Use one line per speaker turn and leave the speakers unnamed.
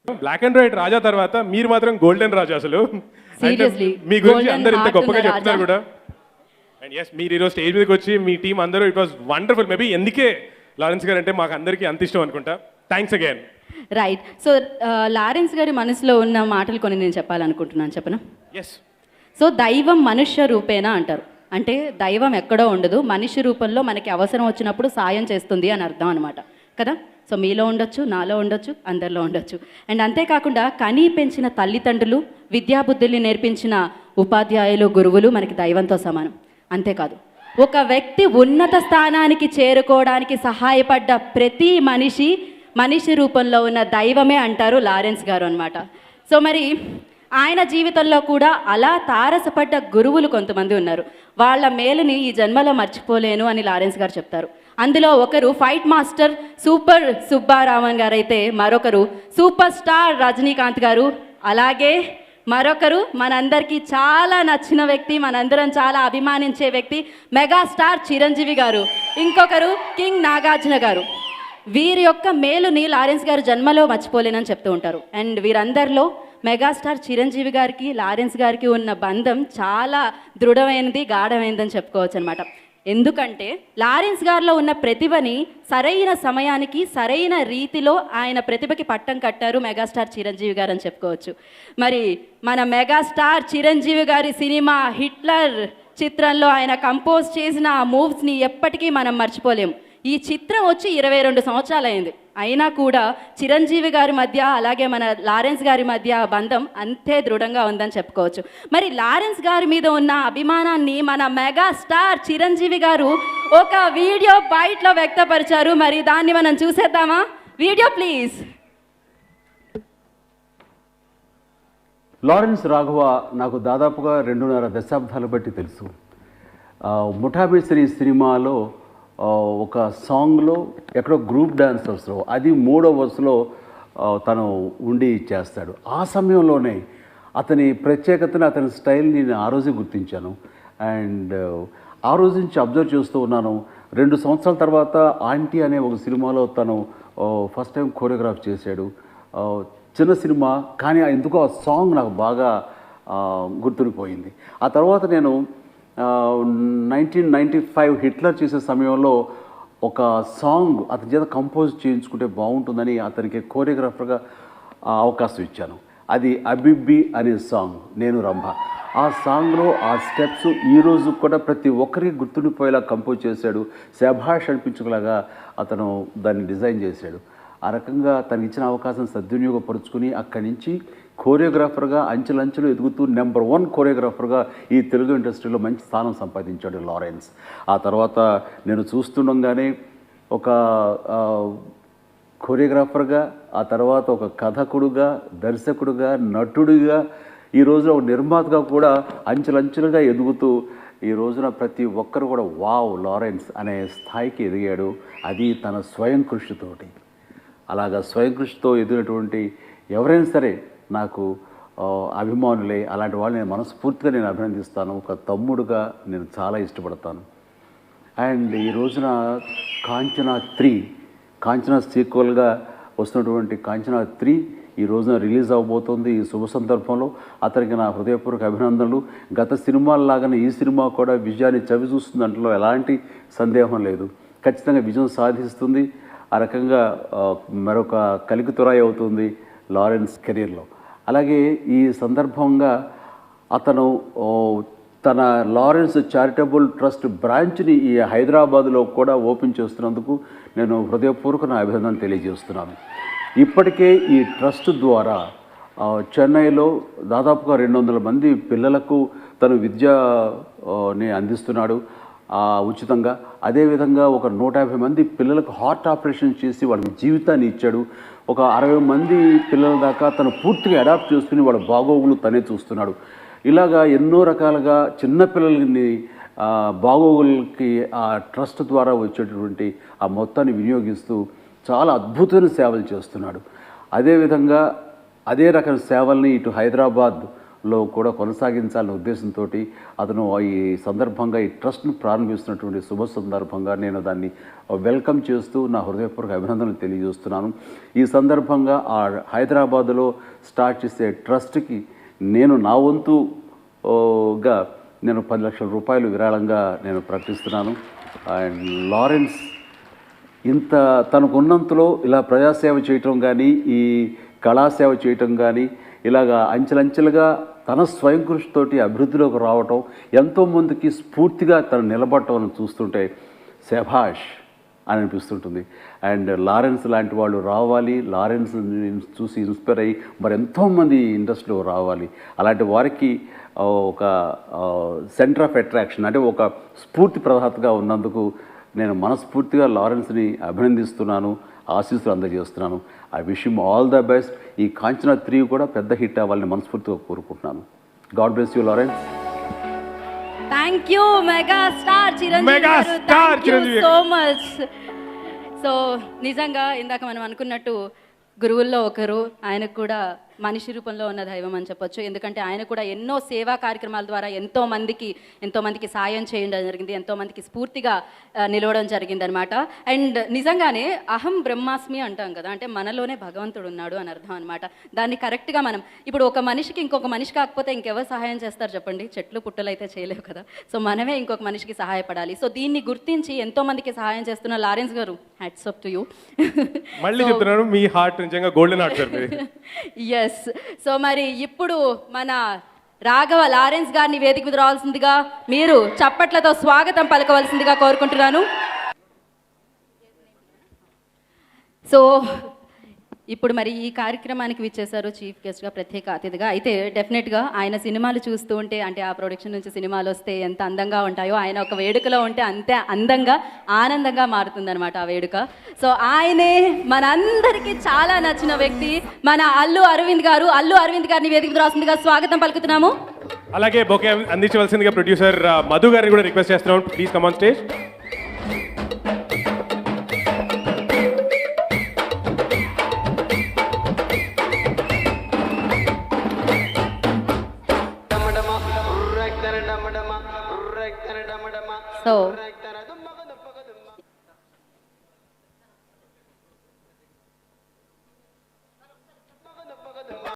Black and white రాజా తర్వాత మీరు మాత్రం గోల్డెన్ రాజా అసలు.
సీరియస్లీ
మీ గురించి అందరు ఇంత గొప్పగా చెప్తున్నారు కూడా. అండ్ ఎస్, మీరు ఈరోజు స్టేజ్ మీదకి వచ్చి మీ టీం అందరూ ఇట్ వాస్ వండర్ఫుల్. మేబీ ఎందుకే లారెన్స్ గారు అంటే మాకు అందరికీ అంత ఇష్టం అనుకుంటా. Thanks again.
Right. So Lawrence గారి మనసులో ఉన్న మాటలు కొన్ని నేను చెప్పాలనుకుంటున్నాను, చెప్పనా?
ఎస్.
సో దైవం మనుష్య రూపేణ అంటారు. అంటే దైవం ఎక్కడో ఉండదు, మనిషి రూపంలో మనకి అవసరం వచ్చినప్పుడు సాయం చేస్తుంది అని అర్థం అనమాట కదా. సో మీలో ఉండొచ్చు, నాలో ఉండొచ్చు, అందరిలో ఉండొచ్చు. అండ్ అంతేకాకుండా కనీ పెంచిన తల్లిదండ్రులు, విద్యాబుద్ధుల్ని నేర్పించిన ఉపాధ్యాయులు, గురువులు మనకి దైవంతో సమానం. అంతేకాదు, ఒక వ్యక్తి ఉన్నత స్థానానికి చేరుకోవడానికి సహాయపడ్డ ప్రతి మనిషి రూపంలో ఉన్న దైవమే అంటారు లారెన్స్ గారు అనమాట. సో మరి ఆయన జీవితంలో కూడా అలా తారసపడ్డ గురువులు కొంతమంది ఉన్నారు. వాళ్ళ మేలుని ఈ జన్మలో మర్చిపోలేను అని లారెన్స్ గారు చెప్తారు. అందులో ఒకరు ఫైట్ మాస్టర్ సూపర్ సుబ్బారామన్ గారు అయితే, మరొకరు సూపర్ స్టార్ రజనీకాంత్ గారు, అలాగే మరొకరు మనందరికీ చాలా నచ్చిన వ్యక్తి, మనందరం చాలా అభిమానించే వ్యక్తి మెగాస్టార్ చిరంజీవి గారు, ఇంకొకరు కింగ్ నాగార్జున గారు. వీరి యొక్క మేలుని లారెన్స్ గారు జన్మలో మర్చిపోలేనని చెప్తూ ఉంటారు. అండ్ వీరందరిలో మెగాస్టార్ చిరంజీవి గారికి లారెన్స్ గారికి ఉన్న బంధం చాలా దృఢమైనది, గాఢమైనదని చెప్పుకోవచ్చు అనమాట. ఎందుకంటే లారెన్స్ గారిలో ఉన్న ప్రతిభని సరైన సమయానికి సరైన రీతిలో ఆయన ప్రతిభకి పట్టం కట్టారు మెగాస్టార్ చిరంజీవి గారు అని చెప్పుకోవచ్చు. మరి మన మెగాస్టార్ చిరంజీవి గారి సినిమా హిట్లర్ చిత్రంలో ఆయన కంపోజ్ చేసిన మూవ్స్ని ఎప్పటికీ మనం మర్చిపోలేము. ఈ చిత్రం వచ్చి 22 సంవత్సరాలు అయింది. అయినా కూడా చిరంజీవి గారి మధ్య అలాగే మన లారెన్స్ గారి మధ్య బంధం అంతే దృఢంగా ఉందని చెప్పుకోవచ్చు. మరి లారెన్స్ గారి మీద ఉన్న అభిమానాన్ని మన మెగా స్టార్ చిరంజీవి గారు ఒక వీడియో బైట్లో వ్యక్తపరిచారు. మరి దాన్ని మనం చూసేద్దామా? Video please.
లారెన్స్ రాఘవ నాకు దాదాపుగా 2.5 దశాబ్దాలు బట్టి తెలుసు. ముఠాబేసరి సినిమాలో ఒక సాంగ్లో ఎక్కడో గ్రూప్ డాన్సర్స్లో అది 3వ వరుసలో తను ఉండి చేస్తాడు. ఆ సమయంలోనే అతని ప్రత్యేకతను, అతని స్టైల్ని నేను ఆ రోజే గుర్తించాను. అండ్ ఆ రోజు నుంచి అబ్జర్వ్ చేస్తూ ఉన్నాను. 2 సంవత్సరాల తర్వాత ఆంటీ అనే ఒక సినిమాలో తను ఫస్ట్ టైం కోరియోగ్రాఫ్ చేశాడు. చిన్న సినిమా, కానీ ఎందుకో ఆ సాంగ్ నాకు బాగా గుర్తుండిపోయింది. ఆ తర్వాత నేను 1995 హిట్లర్ చేసే సమయంలో ఒక సాంగ్ అతని చేత కంపోజ్ చేయించుకుంటే బాగుంటుందని అతనికి కోరియోగ్రాఫర్గా అవకాశం ఇచ్చాను. అది అబిబ్బి అనే సాంగ్, నేను రంభ. ఆ సాంగ్లో ఆ స్టెప్స్ ఈరోజు కూడా ప్రతి ఒక్కరికి గుర్తుండిపోయేలా కంపోజ్ చేశాడు. శభాష్ అనిపించుకులాగా అతను దాన్ని డిజైన్ చేశాడు. ఆ రకంగా తనకి ఇచ్చిన అవకాశం సద్వినియోగపరుచుకుని అక్కడి నుంచి కోరియోగ్రాఫర్గా అంచెలంచెలు ఎదుగుతూ నెంబర్ 1 కోరియోగ్రాఫర్గా ఈ తెలుగు ఇండస్ట్రీలో మంచి స్థానం సంపాదించాడు లారెన్స్. ఆ తర్వాత నేను చూస్తుండగానే ఒక కోరియోగ్రాఫర్గా, ఆ తర్వాత ఒక కథకుడుగా, దర్శకుడుగా, నటుడిగా, ఈ రోజున ఒక నిర్మాతగా కూడా అంచెలంచెలుగా ఎదుగుతూ ఈ రోజున ప్రతి ఒక్కరు కూడా వావ్ లారెన్స్ అనే స్థాయికి ఎదిగాడు. అది తన స్వయం కృషితోటి. అలాగా స్వయం కృషితో ఎదిగినటువంటి ఎవరైనా సరే నాకు అభిమానులే. అలాంటి వాళ్ళు నేను మనస్ఫూర్తిగా నేను అభినందిస్తాను. ఒక తమ్ముడుగా నేను చాలా ఇష్టపడతాను. అండ్ ఈ రోజున కాంచనా సీక్వెల్గా వస్తున్నటువంటి కాంచనా 3 ఈ రోజున రిలీజ్ అవ్వబోతోంది. ఈ శుభ సందర్భంలో అతనికి నా హృదయపూర్వక అభినందనలు. గత సినిమాల్లాగానే ఈ సినిమా కూడా విజయాన్ని చవిచూస్తుంది అంటలో ఎలాంటి సందేహం లేదు. ఖచ్చితంగా విజయం సాధిస్తుంది. ఆ రకంగా మరొక కలికితురాయి అవుతుంది లారెన్స్ కెరీర్లో. అలాగే ఈ సందర్భంగా అతను తన లారెన్స్ చారిటబుల్ ట్రస్ట్ బ్రాంచ్ని ఈ హైదరాబాద్లో కూడా ఓపెన్ చేస్తున్నందుకు నేను హృదయపూర్వక నా అభినందన తెలియజేస్తున్నాను. ఇప్పటికే ఈ ట్రస్ట్ ద్వారా చెన్నైలో దాదాపుగా 200 మంది పిల్లలకు తను విద్యని అందిస్తున్నాడు ఉచితంగా. అదేవిధంగా ఒక 150 మంది పిల్లలకు హార్ట్ ఆపరేషన్ చేసి వాళ్ళకి జీవితాన్ని ఇచ్చాడు. ఒక 60 మంది పిల్లల దాకా తను పూర్తిగా అడాప్ట్ చేసుకుని వాళ్ళ బాగోగులు తనే చూస్తున్నాడు. ఇలాగా ఎన్నో రకాలుగా చిన్నపిల్లలని బాగోగులకి ఆ ట్రస్ట్ ద్వారా వచ్చేటటువంటి ఆ మొత్తాన్ని వినియోగిస్తూ చాలా అద్భుతమైన సేవలు చేస్తున్నాడు. అదేవిధంగా అదే రకం సేవల్ని ఇటు హైదరాబాద్ లో కూడా కొనసాగించాలనే ఉద్దేశంతో అతను ఈ సందర్భంగా ఈ ట్రస్ట్ను ప్రారంభిస్తున్నటువంటి శుభ సందర్భంగా నేను దాన్ని వెల్కమ్ చేస్తూ నా హృదయపూర్వక అభినందనలు తెలియజేస్తున్నాను. ఈ సందర్భంగా ఆ హైదరాబాదులో స్టార్ట్ చేసే ట్రస్ట్కి నేను నా వంతుగా నేను 10 లక్షల రూపాయలు విరాళంగా నేను ప్రకటిస్తున్నాను. అండ్ లారెన్స్ ఇంత తనకున్నంతలో ఇలా ప్రజాసేవ చేయటం కానీ, ఈ కళాసేవ చేయటం కానీ, ఇలాగా అంచెలంచెలుగా తన స్వయం కృషితోటి అభివృద్ధిలోకి రావటం, ఎంతోమందికి స్ఫూర్తిగా తను నిలబడటం చూస్తుంటే శభాష్ అని అనిపిస్తుంటుంది. అండ్ లారెన్స్ లాంటి వాళ్ళు రావాలి, లారెన్స్ చూసి ఇన్స్పైర్ అయ్యి మరి ఎంతోమంది ఇండస్ట్రీలో రావాలి. అలాంటి వారికి ఒక సెంటర్ ఆఫ్ అట్రాక్షన్ అంటే ఒక స్ఫూర్తి ప్రదాతగా ఉన్నందుకు నేను మనస్ఫూర్తిగా లారెన్స్ని అభినందిస్తున్నాను, ఆశీస్సులు అందజేస్తున్నాను. I wish him all the best. ఈ కాంచనా 3 కూడా పెద్ద హిట్ అవ్వాలని మనస్ఫూర్తిగా కోరుకుంటున్నాను. God bless you Lawrence.
Thank you megastar
megastar
Chiranjeevi so much. So నిజంగా ఇందాక మనం అనుకున్నట్టు గురువుల్లో ఒకరు, ఆయనకు కూడా మనిషి రూపంలో ఉన్న దైవం అని చెప్పొచ్చు. ఎందుకంటే ఆయన కూడా ఎన్నో సేవా కార్యక్రమాల ద్వారా ఎంతో మందికి సాయం చేయడం జరిగింది, ఎంతో మందికి స్ఫూర్తిగా నిలవడం జరిగింది అనమాట. అండ్ నిజంగానే అహం బ్రహ్మాస్మి అంటాం కదా, అంటే మనలోనే భగవంతుడు ఉన్నాడు అని అర్థం అనమాట. దాన్ని కరెక్ట్గా మనం ఇప్పుడు ఒక మనిషికి ఇంకొక మనిషి కాకపోతే ఇంకెవరు సహాయం చేస్తారు చెప్పండి? చెట్లు పుట్టలు అయితే చేయలేవు కదా. సో మనమే ఇంకొక మనిషికి సహాయపడాలి. సో దీన్ని గుర్తించి ఎంతో మందికి సహాయం చేస్తున్న లారెన్స్ గారు, హ్యాట్స్ ఆఫ్ టు యూ.
మళ్ళీ చెప్తున్నాను, మీ హార్ట్ నిజంగా golden heart sir.
Yes. So మరి ఇప్పుడు మన రాఘవ లారెన్స్ గారిని వేదిక మీద రావాల్సిందిగా, మీరు చప్పట్లతో స్వాగతం పలకవలసిందిగా కోరుకుంటున్నాను. సో ఇప్పుడు మరి ఈ కార్యక్రమానికి విచ్చేశారు చీఫ్ గెస్ట్గా, ప్రత్యేక అతిథిగా. అయితే డెఫినెట్గా ఆయన సినిమాలు చూస్తూ ఉంటే, అంటే ఆ ప్రొడక్షన్ నుంచి సినిమాలు వస్తే ఎంత అందంగా ఉంటాయో, ఆయన ఒక వేడుకలో ఉంటే అంతే అందంగా ఆనందంగా మారుతుందన్నమాట ఆ వేడుక. సో ఆయనే మనందరికీ చాలా నచ్చిన వ్యక్తి మన అల్లు అరవింద్ గారు. అల్లు అరవింద్ గారిని వేదిక రాసిందిగా స్వాగతం పలుకుతున్నాము.
అలాగే బొకే అందించవలసిందిగా ప్రొడ్యూసర్ మధు గారిని కూడా రిక్వెస్ట్ చేస్తున్నాం. Please come on stage.
So